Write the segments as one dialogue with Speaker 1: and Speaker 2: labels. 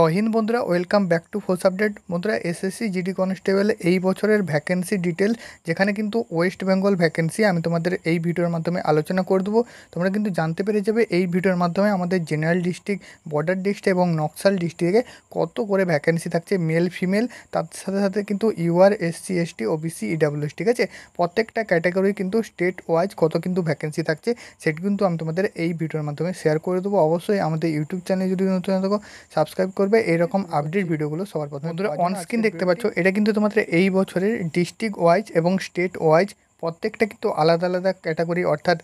Speaker 1: জয় হিন্দ বন্ধুরা, welcome back to force update. বন্ধুরা, SSC GD constable এই বছরের ভ্যাকেন্সি ডিটেল, যেখানে কিন্তু ওয়েস্ট বেঙ্গল ভ্যাকেন্সি আমি তোমাদের এই ভিডিওর মাধ্যমে আলোচনা করে দেবো। তোমরা কিন্তু জানতে পেরে যাবে এই ভিডিওর মাধ্যমে আমাদের জেনারেল ডিস্ট্রিক্ট, বর্ডার ডিস্ট্রিক্ট এবং নকশাল ডিস্ট্রিক্টে কত করে ভ্যাকেন্সি থাকছে, মেল ফিমেল, তার সাথে সাথে কিন্তু UR, SC, ST, OBC, EWS, ঠিক আছে, প্রত্যেকটা ক্যাটাগরি কিন্তু স্টেট ওয়াইজ কত কিন্তু ভ্যাকেন্সি থাকছে সেটি কিন্তু আমি তোমাদের এই ভিডিওর মাধ্যমে শেয়ার করে দেবো। অবশ্যই আমাদের ইউটিউব চ্যানেলে যদি নতুন থাকো সাবস্ক্রাইব করবে এরকম আপডেট ভিডিওগুলো সবার প্রথমে। বন্ধুরা, অন স্ক্রিন দেখতে পাচ্ছ, এটা কিন্তু তোমাদের এই বছরের ডিস্ট্রিক্ট ওয়াইজ এবং স্টেট ওয়াইজ প্রত্যেকটা কিন্তু আলাদা আলাদা ক্যাটাগরি, অর্থাৎ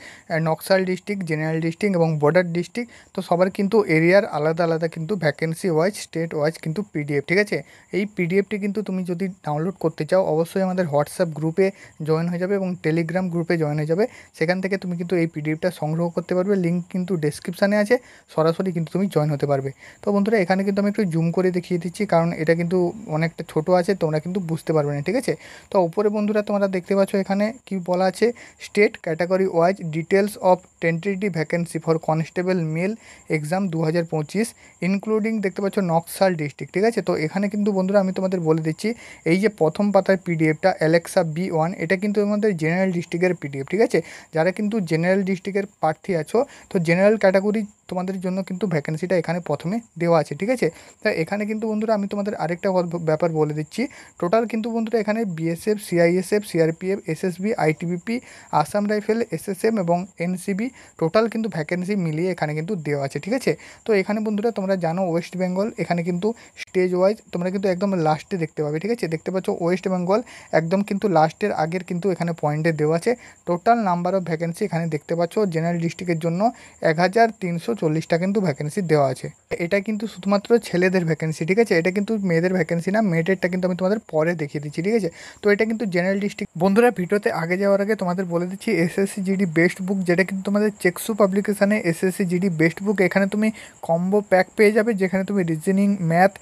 Speaker 1: নকশাল ডিস্ট্রিক্ট, জেনারেল ডিস্ট্রিক্ট এবং বর্ডার ডিস্ট্রিক্ট, তো সবার কিন্তু এরিয়ার আলাদা আলাদা কিন্তু ভ্যাকেন্সি ওয়াইজ, স্টেট ওয়াইজ কিন্তু পিডিএফ, ঠিক আছে। এই পিডিএফটি কিন্তু তুমি যদি ডাউনলোড করতে চাও অবশ্যই আমাদের হোয়াটসঅ্যাপ গ্রুপে জয়েন হয়ে যাবে এবং টেলিগ্রাম গ্রুপে জয়েন হয়ে যাবে। সেখান থেকে তুমি কিন্তু এই পিডিএফটা সংগ্রহ করতে পারবে, লিঙ্ক কিন্তু ডেসক্রিপশানে আছে, সরাসরি কিন্তু তুমি জয়েন হতে পারবে। তো বন্ধুরা, এখানে কিন্তু আমি একটু জুম করে দেখিয়ে দিচ্ছি, কারণ এটা কিন্তু অনেকটা ছোট আছে, তোমরা কিন্তু বুঝতে পারবে না, ঠিক আছে। তো উপরে বন্ধুরা তোমরা দেখতে পাচ্ছ এখানে কি বলা আছে, state category wise details of tentative vacancy for constable male exam 2025 including, দেখতে পাচ্ছ নকশাল ডিস্ট্রিক্ট, ঠিক আছে। তো এখানে কিন্তু বন্ধুরা আমি তোমাদের বলে দিচ্ছি, এই যে প্রথম পাতার পিডিএফটা অ্যালেক্সা B1, এটা কিন্তু আমাদের জেনারেল ডিস্ট্রিক্টের পিডিএফ, ঠিক আছে। যারা কিন্তু জেনারেল ডিস্ট্রিক্টের প্রার্থী আছো, তো জেনারেল ক্যাটাগরি তোমাদের জন্য কিন্তু ভ্যাকেন্সিটা এখানে প্রথমে দেওয়া আছে, ঠিক আছে। তা এখানে কিন্তু বন্ধুরা আমি তোমাদের আরেকটা ব্যাপার বলে দিচ্ছি, টোটাল কিন্তু বন্ধুরা এখানে BSF, CISF, CRPF, SSB, ITBP, Assam rifle, SSM এবং এনসিবি, টোটাল কিন্তু ভ্যাকেন্সি মিলিয়ে এখানে কিন্তু দেওয়া আছে, ঠিক আছে। তো এখানে বন্ধুরা তোমরা জানো ওয়েস্ট বেঙ্গল, এখানে কিন্তু স্টেজ ওয়াইজ তোমরা কিন্তু একদম লাস্টে দেখতে পাবে, ঠিক আছে। দেখতে পাচ্ছ ওয়েস্ট বেঙ্গল একদম কিন্তু লাস্টের আগের কিন্তু এখানে পয়েন্টে দেওয়া আছে। টোটাল নাম্বার অফ ভ্যাকেন্সি এখানে দেখতে পাচ্ছ জেনারেল ডিস্ট্রিক্টের জন্য 1340টা কিন্তু ভ্যাকেন্সি দেওয়া আছে। এটা কিন্তু শুধুমাত্র ছেলেদের ভ্যাকেন্সি, ঠিক আছে, এটা কিন্তু মেয়েদের ভ্যাকেন্সি না, মেয়েদেরটা কিন্তু আমি তোমাদের পরে দেখিয়ে দিচ্ছি, ঠিক আছে। তো এটা কিন্তু জেনারেল ডিস্ট্রিক্ট। বন্ধুরা, ভিডিওতে আগে যাওয়ার আগে তোমাদের বলে দিচ্ছি এসএসসি জিডি বেস্ট বুক, যেটা কিন্তু তোমাদের চেকসু পাবলিকেশানে এসএসসি জিডি বেস্ট বুক, এখানে তুমি কম্বো প্যাক পেয়ে যাবে, যেখানে তুমি রিজনিং, ম্যাথ,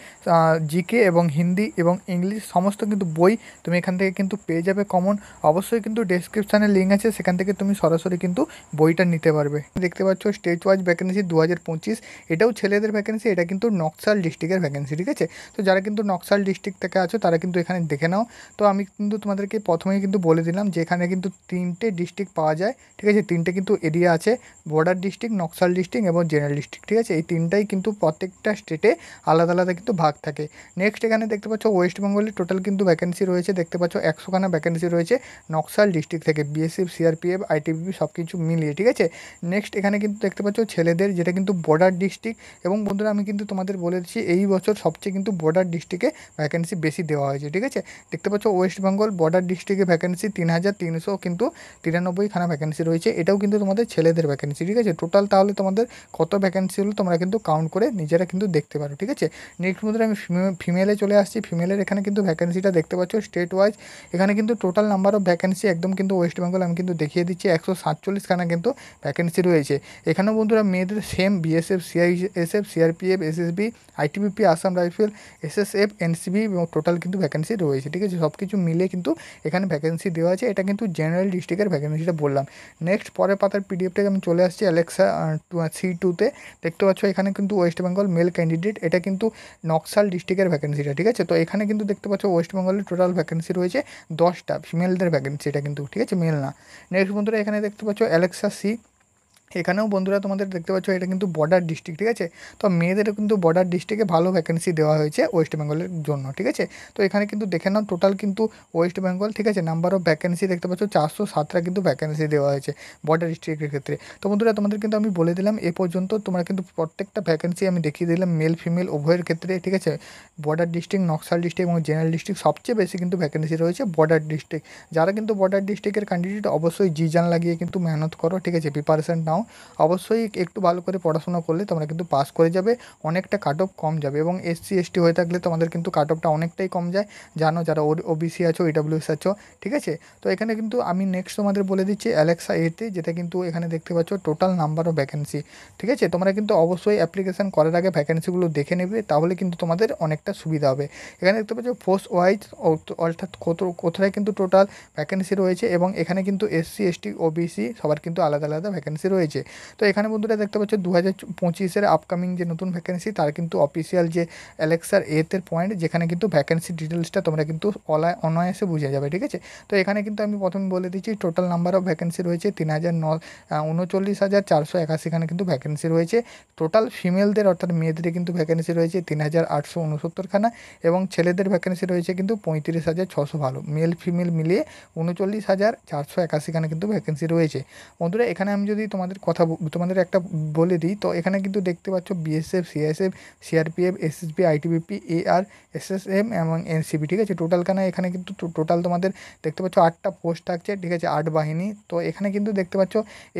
Speaker 1: জিকে এবং হিন্দি এবং ইংলিশ সমস্ত কিন্তু বই তুমি এখান থেকে কিন্তু পেয়ে যাবে কমন। অবশ্যই কিন্তু ডেসক্রিপশানে লিঙ্ক আছে, সেখান থেকে তুমি সরাসরি কিন্তু বইটা নিতে পারবে। দেখতে পাচ্ছ স্টেট ওয়াইজ ভ্যাকেন্সি 2025, এটাও ছেলেদের ভ্যাকেন্সি, এটা কিন্তু নকশাল ডিস্ট্রিক্টের ভ্যাকেন্সি, ঠিক আছে। তো যারা কিন্তু নকশাল ডিস্ট্রিক্ট থেকে আছো তারা কিন্তু এখানে দেখে নাও। তো আমি কিন্তু তোমাদেরকে প্রথমেই কিন্তু বলে দিলাম যে এখানে কিন্তু 3টে ডিস্ট্রিক্ট পাওয়া যায়, ঠিক আছে, 3টে কিন্তু এরিয়া আছে, বর্ডার ডিস্ট্রিক্ট, নকশাল ডিস্ট্রিক্ট এবং জেনারেল ডিস্ট্রিক্ট, ঠিক আছে। এই 3টাই কিন্তু প্রত্যেকটা স্টেটে আলাদা আলাদা কিন্তু ভাগ থাকে। নেক্সট এখানে দেখতে পাচ্ছ ওয়েস্ট বেঙ্গলের টোটাল কিন্তু ভ্যাকেন্সি রয়েছে, দেখতে পাচ্ছ 100খানা ভ্যাকেন্সি রয়েছে নকশাল ডিস্ট্রিক্ট থেকে, বিএসএফ, সিআরপিএফ, আইটিবিপি সব কিছু মিলিয়ে, ঠিক আছে। নেক্সট এখানে কিন্তু দেখতে পাচ্ছ ছেলেদের, যেটা কিন্তু বর্ডার ডিস্ট্রিক্ট। এবং বন্ধুরা আমি কিন্তু তোমাদের বলে দিচ্ছি এই বছর সবচেয়ে কিন্তু বর্ডার ডিস্ট্রিক্টে ভ্যাকেন্সি বেশি দেওয়া হয়েছে, ঠিক আছে। দেখতে পাচ্ছ ওয়েস্ট বেঙ্গল বর্ডার ডিস্ট্রিক্টে ভ্যাকেন্সি 3300 কিন্তু 93খানা ভ্যাকেন্সি রয়েছে, এটাও কিন্তু তোমাদের ছেলেদের ভ্যাকেন্সি, ঠিক আছে। টোটাল তাহলে তোমাদের কত ভ্যাকেন্সি হলো তোমরা কিন্তু কাউন্ট করে নিজেরা কিন্তু দেখতে পারো, ঠিক আছে। নেক্সট বন্ধুরা আমি ফিমেলে চলে আসছি। ফিমেলের এখানে কিন্তু ভ্যাকেন্সিটা দেখতে পাচ্ছ স্টেট ওয়াইজ, এখানে কিন্তু টোটাল নাম্বার অফ ভ্যাকেন্সি একদম কিন্তু ওয়েস্ট বেঙ্গল আমি কিন্তু দেখিয়ে দিচ্ছি 147খানা কিন্তু ভ্যাকেন্সি রয়েছে। এখানেও বন্ধুরা মেয়েদের same BSF, CISF, CRPF, SSB, ITBP, Assam rifle, SSF, NCB এবং টোটাল কিন্তু ভ্যাকেন্সি রয়েছে, ঠিক আছে। সব কিছু মিলে কিন্তু এখানে ভ্যাকেন্সি দেওয়া আছে, এটা কিন্তু জেনারেল ডিস্ট্রিক্টের ভ্যাকেন্সিটা বললাম। নেক্সট পরের পাতার পিডিএফটাকে আমি চলে আসছি অ্যালেক্সা C2তে। দেখতে পাচ্ছ এখানে কিন্তু ওয়েস্ট বেঙ্গল মেল ক্যান্ডিডেট, এটা কিন্তু নকশাল ডিস্ট্রিক্টের ভ্যাকেন্সিটা, ঠিক আছে। তো এখানে কিন্তু দেখতে পাচ্ছ ওয়েস্ট বেঙ্গলের টোটাল ভ্যাকেন্সি রয়েছে 10টা, ফিমেলদের ভ্যাকেন্সি এটা কিন্তু, ঠিক আছে, মেল না। নেক্সট বন্ধুরা এখানে দেখতে পাচ্ছ অ্যালেক্সা C, এখানেও বন্ধুরা তোমাদের দেখতে পাচ্ছ এটা কিন্তু বর্ডার ডিস্ট্রিক্ট, ঠিক আছে। তো মেয়েদেরও কিন্তু বর্ডার ডিস্ট্রিক্টে ভালো ভ্যাকেন্সি দেওয়া হয়েছে ওয়েস্ট বেঙ্গলের জন্য, ঠিক আছে। তো এখানে কিন্তু দেখে নাও টোটাল কিন্তু ওয়েস্ট বেঙ্গল, ঠিক আছে, নাম্বার অফ ভ্যাকেন্সি দেখতে পাচ্ছ 407টা কিন্তু ভ্যাকেন্সি দেওয়া হয়েছে বর্ডার ডিস্ট্রিক্টের ক্ষেত্রে। তো বন্ধুরা তোমাদের কিন্তু আমি বলে দিলাম এ পর্যন্ত, তোমরা কিন্তু প্রত্যেকটা ভ্যাকেন্সি আমি দেখিয়ে দিলাম মেল ফিমেল উভয়ের ক্ষেত্রে, ঠিক আছে। বর্ডার ডিস্ট্রিক্ট, নকশাল ডিস্ট্রিক্ট এবং জেনারেল ডিস্ট্রিক্ট সবচেয়ে বেশি কিন্তু ভ্যাকেন্সি রয়েছে বর্ডার ডিস্ট্রিক্ট। যারা কিন্তু বর্ডার ডিস্ট্রিক্টের ক্যান্ডিডেট অবশ্যই জি জান লাগিয়ে কিন্তু মেহনত করো, ঠিক আছে, প্রিপারেশান নাও। অবশ্যই একটু ভালো করে পড়াশোনা করলে তোমরা কিন্তু পাস করে যাবে, অনেকটা কাট অফ কম যাবে। এবং এসসি এসটি হয়ে থাকলে তোমাদের কিন্তু কাট অফটা অনেকটাই কম যায়, জানো, যারা ওবিসি আছো, ইডাব্লিউএস আছো, ঠিক আছে। তো এখানে কিন্তু আমি নেক্সট তোমাদের বলে দিচ্ছি অ্যালেক্সা এতে, যেটা কিন্তু এখানে দেখতে পাচ্ছ টোটাল নাম্বার অফ ভ্যাকেন্সি, ঠিক আছে। তোমরা কিন্তু অবশ্যই অ্যাপ্লিকেশান করার আগে ভ্যাকেন্সিগুলো দেখে নেবে, তাহলে কিন্তু তোমাদের অনেকটা সুবিধা হবে। এখানে দেখতে পাচ্ছ ফোর্স ওয়াইজ, অর্থাৎ কোথায় কিন্তু টোটাল ভ্যাকেন্সি রয়েছে, এবং এখানে কিন্তু এসসি এসটি ওবিসি সবার কিন্তু আলাদা আলাদা ভ্যাকেন্সি রয়েছে। হয়েছে। তো এখানে বন্ধুরা দেখতে পাচ্ছ 2025-এর আপকামিং যে নতুন ভ্যাকেন্সি তার কিন্তু অফিসিয়াল যে অ্যালেক্সার এতের পয়েন্ট, যেখানে কিন্তু ভ্যাকেন্সি ডিটেলসটা তোমরা কিন্তু অনায়াসে বুঝে যাবে, ঠিক আছে। তো এখানে কিন্তু আমি প্রথমে বলে দিচ্ছি, টোটাল নাম্বার অফ ভ্যাকেন্সি রয়েছে 39,481 এখানে কিন্তু ভ্যাকেন্সি রয়েছে। টোটাল ফিমেলদের অর্থাৎ মেয়েদের কিন্তু ভ্যাকেন্সি রয়েছে 3,869খানা, এবং ছেলেদের ভ্যাকেন্সি রয়েছে কিন্তু 35,600, ভালো মেল ফিমেল মিলিয়ে 39,481খানা কিন্তু ভ্যাকেন্সি রয়েছে। বন্ধুরা এখানে আমি যদি তোমাদের একটা বলে দিই, তো এখানে কিন্তু দেখতে পাচ্ছ BSF, CISF, CRPF, SSB, ITBP, AR, SSM এবং এনসিবি, ঠিক আছে। এখানে কিন্তু টোটাল তোমাদের দেখতে পাচ্ছ 8টা পোস্ট থাকছে, ঠিক আছে, 8 বাহিনী। তো এখানে কিন্তু দেখতে পাচ্ছ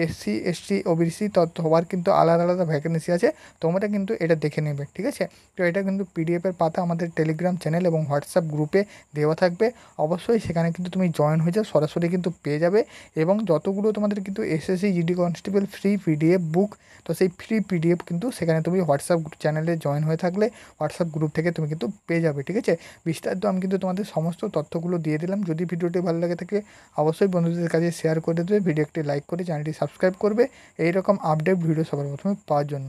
Speaker 1: এসসি, এসটি, ওবিসি সবার কিন্তু আলাদা আলাদা ভ্যাকেন্সি আছে, তোমরা কিন্তু এটা দেখে নেবে, ঠিক আছে। তো এটা কিন্তু পিডিএফের পাতা আমাদের টেলিগ্রাম চ্যানেল এবং হোয়াটসঅ্যাপ গ্রুপে দেওয়া থাকবে, অবশ্যই সেখানে কিন্তু তুমি জয়েন হয়ে যাও, সরাসরি কিন্তু পেয়ে যাবে। এবং যতগুলো তোমাদের কিন্তু SSC GD constable free PDF book, তো সেই ফ্রি পিডিএফ কিন্তু সেখানে তুমি হোয়াটসঅ্যাপ চ্যানেলে জয়েন হয়ে থাকলে হোয়াটসঅ্যাপ গ্রুপ থেকে তুমি কিন্তু পেয়ে যাবে, ঠিক আছে। বিস্তারিত আমি কিন্তু তোমাদের সমস্ত তথ্যগুলো দিয়ে দিলাম। যদি ভিডিওটি ভালো লাগে থাকে অবশ্যই বন্ধুদের কাছে শেয়ার করে দেবে, ভিডিও একটি লাইক করে চ্যানেলটি সাবস্ক্রাইব করবে এইরকম আপডেট ভিডিও সবার প্রথমে পাওয়ার জন্য।